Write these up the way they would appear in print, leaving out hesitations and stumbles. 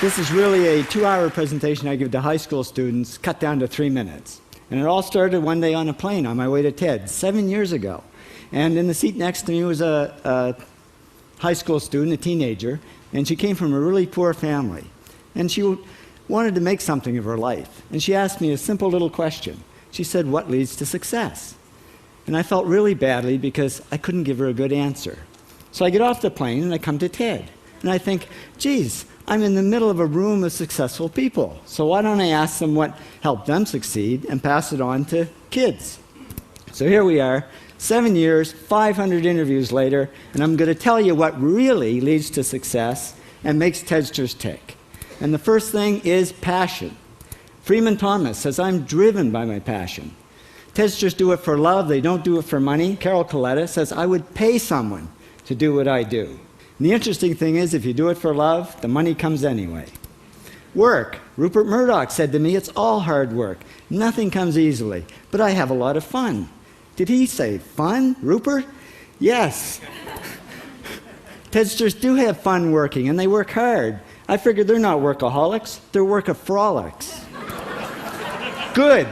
This is really a 2-hour presentation I give to high school students, cut down to 3 minutes. And it all started one day on a plane on my way to TED, 7 years ago. And in the seat next to me was a high school student, a teenager, and she came from a really poor family. And she wanted to make something of her life. And she asked me a simple little question. She said, "What leads to success?" And I felt really badly because I couldn't give her a good answer. So I get off the plane and I come to TED. And I think, geez, I'm in the middle of a room of successful people. So why don't I ask them what helped them succeed and pass it on to kids? So here we are, 7 years, 500 interviews later, and I'm going to tell you what really leads to success and makes TEDsters tick. And the first thing is passion. Freeman Thomas says, "I'm driven by my passion." TEDsters do it for love, they don't do it for money. Carol Coletta says, "I would pay someone to do what I do." And the interesting thing is, if you do it for love, the money comes anyway. Work. Rupert Murdoch said to me, "It's all hard work. Nothing comes easily, but I have a lot of fun." Did he say fun, Rupert? Yes. TEDsters do have fun working, and they work hard. I figure they're not workaholics, they're workaholics. Good.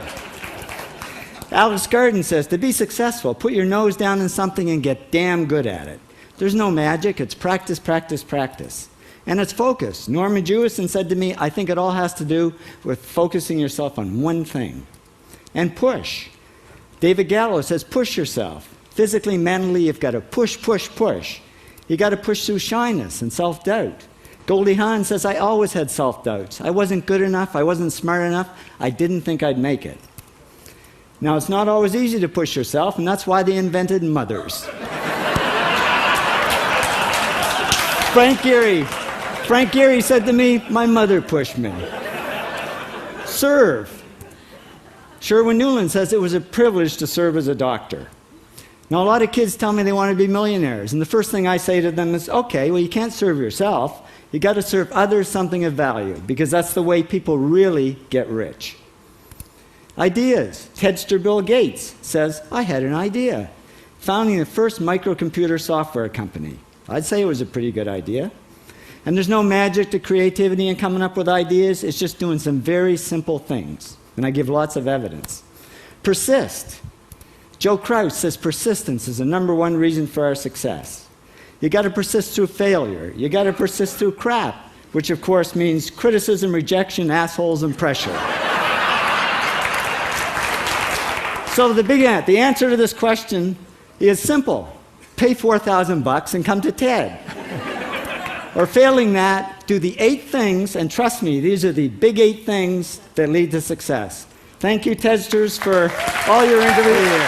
Alex Garden says, to be successful, put your nose down in something and get damn good at it. There's no magic, it's practice, practice, practice. And it's focus. Norman Jewison said to me, "I think it all has to do with focusing yourself on one thing." And push. David Gallo says, push yourself. Physically, mentally, you've got to push, push, push. You've got to push through shyness and self-doubt. Goldie Hawn says, "I always had self-doubts. I wasn't good enough, I wasn't smart enough, I didn't think I'd make it." Now, it's not always easy to push yourself, and that's why they invented mothers. Frank Gehry said to me, "My mother pushed me." Serve. Sherwin Nuland says it was a privilege to serve as a doctor. Now, a lot of kids tell me they want to be millionaires, and the first thing I say to them is, okay, well, you can't serve yourself. You got to serve others something of value, because that's the way people really get rich. Ideas. TEDster Bill Gates says, "I had an idea. Founding the first microcomputer software company. I'd say it was a pretty good idea." And there's no magic to creativity and coming up with ideas. It's just doing some very simple things. And I give lots of evidence. Persist. Joe Kraus says persistence is the #1 reason for our success. You got to persist through failure. You got to persist through crap, which of course means criticism, rejection, assholes, and pressure. So the answer to this question is simple. Pay $4,000 and come to TED. Or failing that, do the 8 things, and trust me, these are the big 8 things that lead to success. Thank you, TEDsters, for all your interviews.